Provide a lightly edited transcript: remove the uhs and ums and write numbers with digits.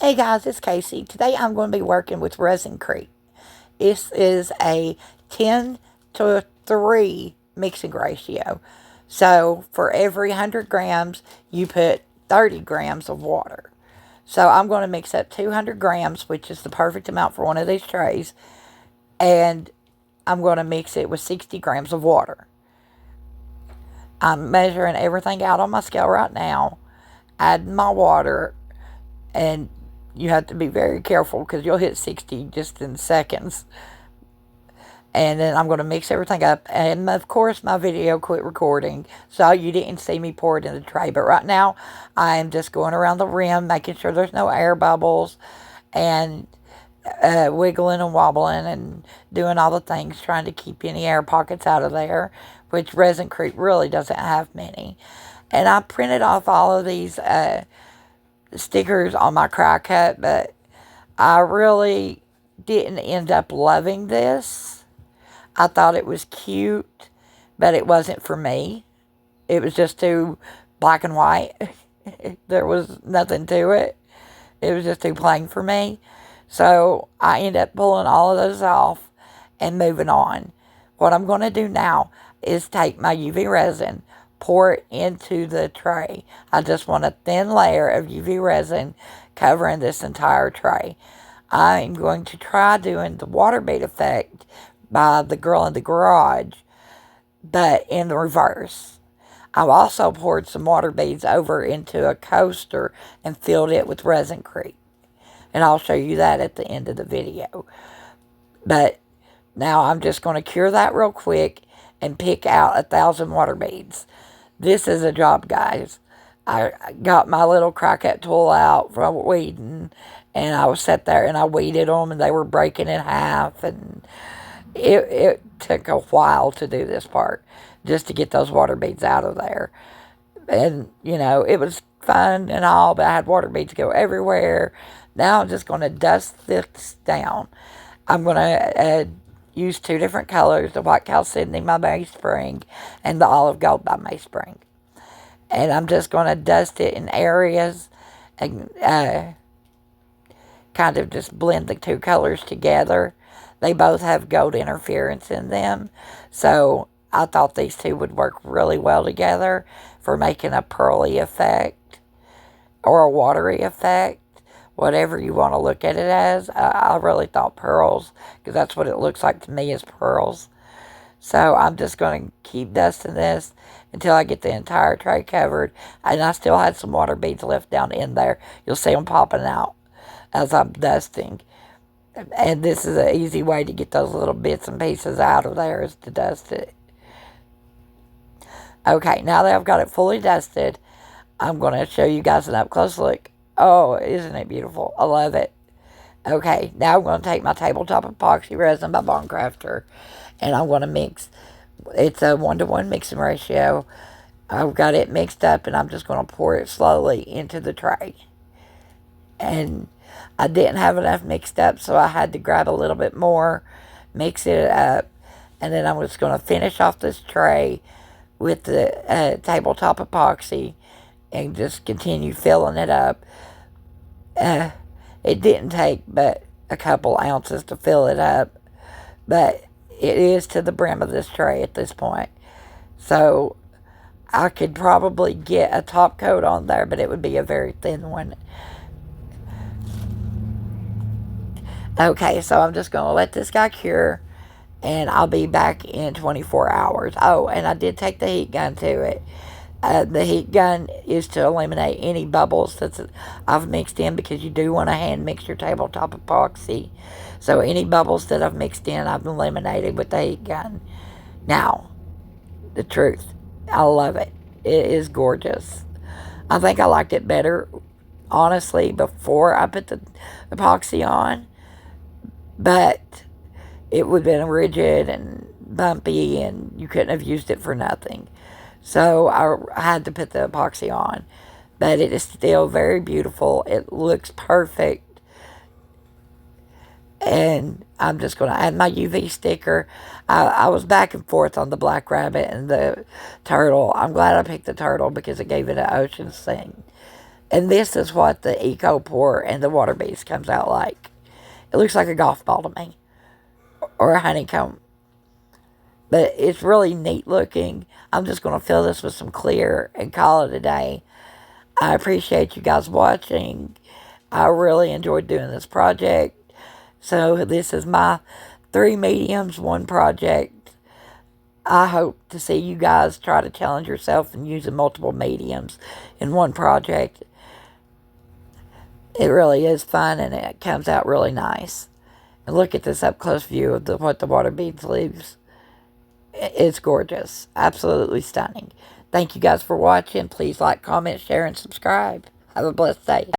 Hey guys, it's Casey. Today I'm going to be working with resin creep. This is a 10 to 3 mixing ratio. So for every 100 grams, you put 30 grams of water. So I'm going to mix up 200 grams, which is the perfect amount for one of these trays. And I'm going to mix it with 60 grams of water. I'm measuring everything out on my scale right now, adding my water, and you have to be very careful because you'll hit 60 just in seconds. And then I'm going to mix everything up. And of course, my video quit recording, so you didn't see me pour it in the tray. But right now, I'm just going around the rim, making sure there's no air bubbles, and wiggling and wobbling and doing all the things, trying to keep any air pockets out of there, which Resin Creek really doesn't have many. And I printed off all of these stickers on my cry cut, but I really didn't end up loving this. I thought it was cute, but it wasn't for me. It was just too black and white. There was nothing to it. It was just too plain for me. So I ended up pulling all of those off and moving on. What I'm going to do now is take my UV resin, pour it into the tray. I just want a thin layer of UV resin covering this entire tray. I'm going to try doing the water bead effect by the girl in the garage, but in the reverse. I've also poured some water beads over into a coaster and filled it with resin creep. And I'll show you that at the end of the video. But now I'm just going to cure that real quick and pick out 1,000 water beads. This is a job, guys. I got my little crackhead tool out from weeding, and I was sat there and I weeded them, and they were breaking in half, and it took a while to do this part, just to get those water beads out of there. And, you know, it was fun and all, but I had water beads go everywhere. Now I'm just going to dust this down. I'm going to use 2 different colors, the White Chalcedony by Mayspring and the Olive Gold by Mayspring. And I'm just going to dust it in areas and kind of just blend the 2 colors together. They both have gold interference in them, so I thought these 2 would work really well together for making a pearly effect or a watery effect. Whatever you want to look at it as. I really thought pearls, because that's what it looks like to me, is pearls. So I'm just going to keep dusting this until I get the entire tray covered. And I still had some water beads left down in there. You'll see them popping out as I'm dusting. And this is an easy way to get those little bits and pieces out of there, is to dust it. Okay, now that I've got it fully dusted, I'm going to show you guys an up-close look. Oh, isn't it beautiful? I love it. Okay, now I'm going to take my tabletop epoxy resin by Craftor, and I'm going to mix. It's a 1-to-1 mixing ratio. I've got it mixed up, and I'm just going to pour it slowly into the tray. And I didn't have enough mixed up, so I had to grab a little bit more, mix it up, and then I'm just going to finish off this tray with the tabletop epoxy and just continue filling it up. It didn't take but a couple ounces to fill it up, but it is to the brim of this tray at this point. So I could probably get a top coat on there, but it would be a very thin one. Okay, so I'm just going to let this guy cure, and I'll be back in 24 hours. Oh, and I did take the heat gun to it. The heat gun is to eliminate any bubbles that I've mixed in, because you do want to hand mix your tabletop epoxy. So any bubbles that I've mixed in, I've eliminated with the heat gun. Now, the truth, I love it. It is gorgeous. I think I liked it better, honestly, before I put the epoxy on. But it would have been rigid and bumpy, and you couldn't have used it for nothing. So I had to put the epoxy on. But it is still very beautiful. It looks perfect. And I'm just going to add my UV sticker. I was back and forth on the black rabbit and the turtle. I'm glad I picked the turtle because it gave it an ocean scene. And this is what the Eco Pour and the water beads comes out like. It looks like a golf ball to me. Or a honeycomb. But it's really neat looking. I'm just going to fill this with some clear and call it a day. I appreciate you guys watching. I really enjoyed doing this project. So this is my 3 mediums, 1 project. I hope to see you guys try to challenge yourself and using multiple mediums in 1 project. It really is fun and it comes out really nice. And look at this up close view of what the water beads leaves. It's gorgeous. Absolutely stunning. Thank you guys for watching. Please like, comment, share, and subscribe. Have a blessed day.